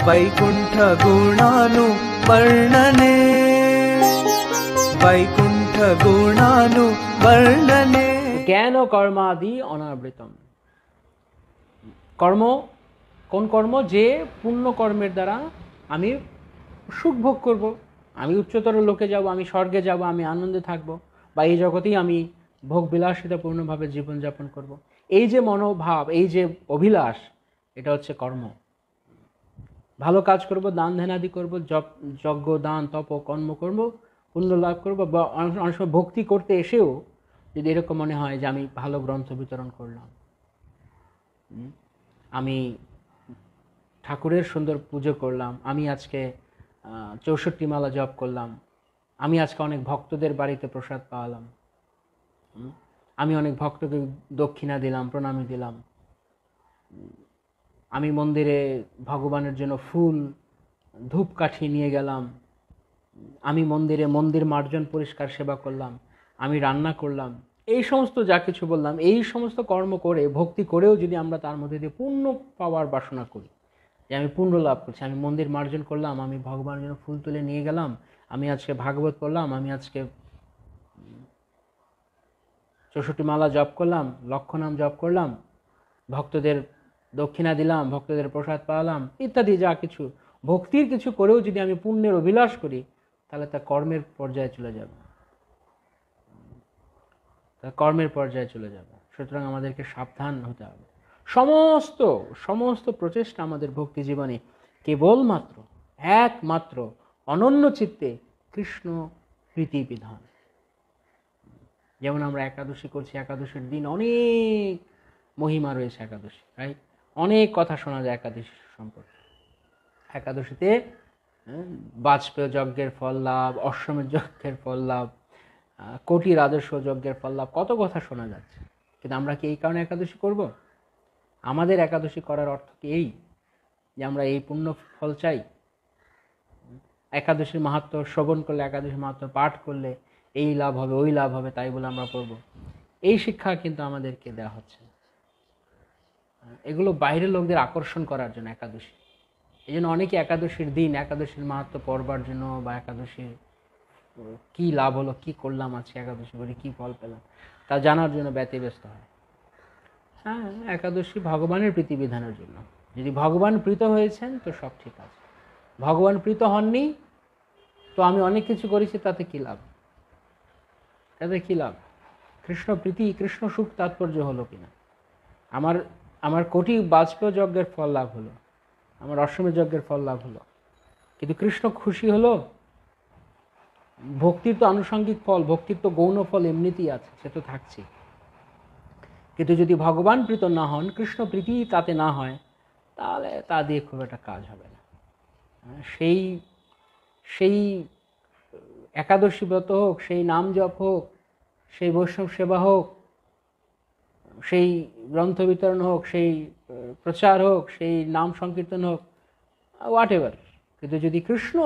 वैकुण्ठ गुणानुवर्णने वैकुण्ठ गुणानुवर्णने। জ্ঞান ও কর্মাদি অনাবৃতম। কর্ম, কোন কর্ম? যে পুণ্য কর্মের দ্বারা আমি সুখ ভোগ করব, আমি উচ্চতর লোকে যাব, আমি স্বর্গে যাব, আমি আনন্দে থাকব, বা এই জগতেই আমি ভোগ বিলাসিতাপূর্ণভাবে জীবনযাপন করব। এই যে মনোভাব, এই যে অভিলাষ, এটা হচ্ছে কর্ম। ভালো কাজ করব, দান ধ্যানাদি করব, যজ্ঞ দান তপ কর্ম করব, পুণ্য লাভ করব, বা অনেক সময় ভক্তি করতে এসেও যদি এরকম মনে হয় যে আমি ভালো গ্রন্থ বিতরণ করলাম, আমি ঠাকুরের সুন্দর পুজো করলাম, আমি আজকে 64 মালা জপ করলাম, আমি আজকে অনেক ভক্তদের বাড়িতে প্রসাদ পাওয়ালাম, আমি অনেক ভক্তকে দক্ষিণা দিলাম, প্রণামী দিলাম, আমি মন্দিরে ভগবানের জন্য ফুল ধূপকাঠি নিয়ে গেলাম, আমি মন্দির মার্জন পরিষ্কার সেবা করলাম, আমি রান্না করলাম, এই সমস্ত যা কিছু বললাম, এই সমস্ত কর্ম করে ভক্তি করেও যদি আমরা তার মধ্যে দিয়ে পুণ্য পাওয়ার বাসনা করি, যে আমি পুণ্য লাভ করছি, আমি মন্দির মার্জন করলাম, আমি ভগবানের জন্য ফুল তুলে নিয়ে গেলাম, আমি আজকে ভাগবত পড়লাম, আমি আজকে 64 মালা জপ করলাম, লক্ষনাম জপ করলাম, ভক্তদের দক্ষিণা দিলাম, ভক্তদের প্রসাদ পাওয়ালাম, ইত্যাদি যা কিছু ভক্তির কিছু করেও যদি আমি পুণ্যের অভিলাষ করি, তাহলে তা কর্মের পর্যায়ে চলে যাবে, সুতরাং আমাদেরকে সাবধান হতে হবে। সমস্ত প্রচেষ্টা আমাদের ভক্তি জীবনে কেবলমাত্র একমাত্র অনন্য চিত্তে কৃষ্ণ প্রীতি বিধান। যেমন আমরা একাদশী করছি, একাদশীর দিন অনেক মহিমা রয়েছে একাদশী, রাইট? অনেক কথা শোনা যায় একাদশী সম্পর্কে। একাদশীতে বাজপেয় যজ্ঞের ফল লাভ, অশ্বমেধ যজ্ঞের ফল লাভ, কোটি রাজস্ব যজ্ঞের ফল লাভ, কত কথা শোনা যাচ্ছে। কিন্তু আমরা কি এই কারণে একাদশী করব? আমাদের একাদশী করার অর্থ কি এই যে আমরা এই পুণ্য ফল চাই? একাদশীর মাহাত্ম্য শ্রবণ করলে, একাদশীর মাহাত্ম্য পাঠ করলে এই লাভ হবে, ওই লাভ হবে, তাই বলে আমরা পড়ব, এই শিক্ষা কিন্তু আমাদেরকে দেওয়া হচ্ছে। এগুলো বাইরের লোকদের আকর্ষণ করার জন্য একাদশী। এই জন্য অনেকে একাদশীর দিন একাদশীর মাহাত্ম্য পড়বার জন্য, বা একাদশীর কি লাভ হলো, কি করলাম আজকে একাদশী করে, কি ফল পেলাম, তা জানার জন্য ব্যতিব্যস্ত হয়। হ্যাঁ, একাদশী ভগবানের প্রীতিবিধানের জন্য। যদি ভগবান প্রীত হয়েছেন তো সব ঠিক আছে, ভগবান প্রীত হননি তো আমি অনেক কিছু করেছি, তাতে কি লাভ? কৃষ্ণ প্রীতি, কৃষ্ণ সুখ তাৎপর্য হলো কিনা? আমার কোটি বাজপেয় যজ্ঞের ফল লাভ হলো, আমার অশ্বমেধ যজ্ঞের ফল লাভ হলো, কিন্তু কৃষ্ণ খুশি হলো? ভক্তির তো আনুষঙ্গিক ফল, ভক্তির তো গৌণ ফল এমনিতেই আছে, সে তো থাকছে। কিন্তু যদি ভগবান প্রীত না হন, কৃষ্ণ প্রীতি তাতে না হয়, তাহলে তা দিয়ে খুব একটা কাজ হবে না। সেই একাদশী ব্রত হোক, সেই নাম জপ হোক, সেই বৈষ্ণব সেবা হোক, সেই গ্রন্থ বিতরণ হোক, সেই প্রচার হোক, সেই নাম সংকীর্তন হোক, হোয়াট এভার, কিন্তু যদি কৃষ্ণ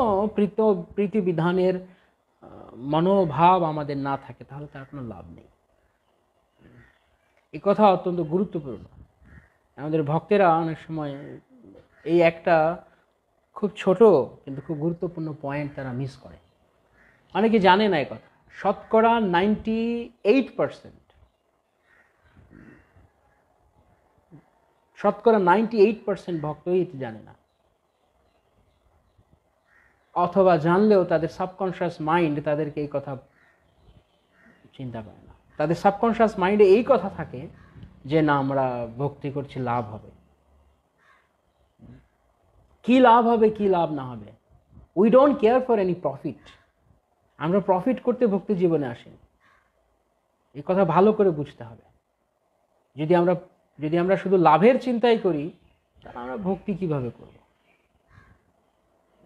প্রীতি বিধানের মনোভাব আমাদের না থাকে, তাহলে তার কোনো লাভ নেই। এই কথা অত্যন্ত গুরুত্বপূর্ণ। আমাদের ভক্তেরা অনেক সময় এই একটা খুব ছোট কিন্তু খুব গুরুত্বপূর্ণ পয়েন্ট তারা মিস করে। অনেকে জানে না এই কথা। শতকরা 98% ভক্তই এটি জানে না, অথবা জানলেও তাদের সাবকনশিয়াস মাইন্ড তাদেরকে এই কথা চিন্তা করে না। তাদের সাবকনশিয়াস মাইন্ডে এই কথা থাকে যে না, আমরা ভক্তি করছি, লাভ হবে, কি লাভ হবে, কি লাভ না হবে, we don't care for any profit. আমরা প্রফিট করতে ভক্তি জীবনে আসিনি, এই কথা ভালো করে বুঝতে হবে। যদি আমরা শুধু লাভের চিন্তাই করি, তাহলে আমরা ভক্তি কিভাবে করব?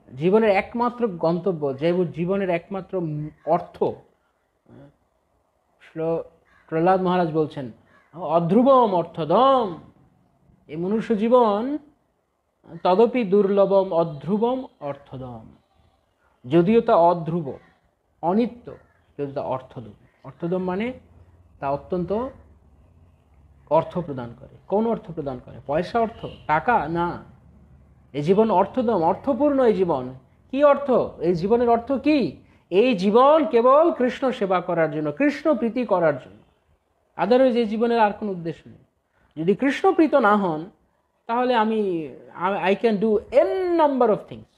জীবনের একমাত্র গন্তব্য, যে জীবনের একমাত্র অর্থ, প্রহ্লাদ মহারাজ বলছেন অধ্রুবম অর্থদম, এই মনুষ্য জীবন তদপি দুর্লভম অধ্রুবম অর্থদম, যদিও তা অধ্রুব, অনিত্য, কিন্তু তা অর্থদম। অর্থদম মানে তা অত্যন্ত অর্থ প্রদান করে। কোন অর্থ প্রদান করে? পয়সা অর্থ, টাকা না, এই জীবন অর্থদম, অর্থপূর্ণ এই জীবন। কি অর্থ? এই জীবনের অর্থ কি? এই জীবন কেবল কৃষ্ণ সেবা করার জন্য, কৃষ্ণ প্রীতি করার জন্য। আদারওয়াইজ এই জীবনের আর কোনো উদ্দেশ্য নেই। যদি কৃষ্ণ প্রীত না হন, তাহলে I can do N number of things,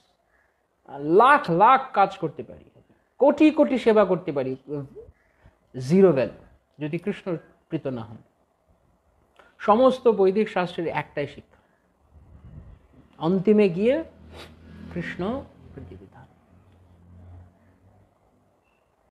lakh lakh কাজ করতে পারি, কোটি কোটি সেবা করতে পারি, জিরো ভ্যালু যদি কৃষ্ণ প্রীত না হন। সমস্ত বৈদিক শাস্ত্রের একটাই শিক্ষা, অন্তিমে গিয়ে কৃষ্ণ প্রীতি।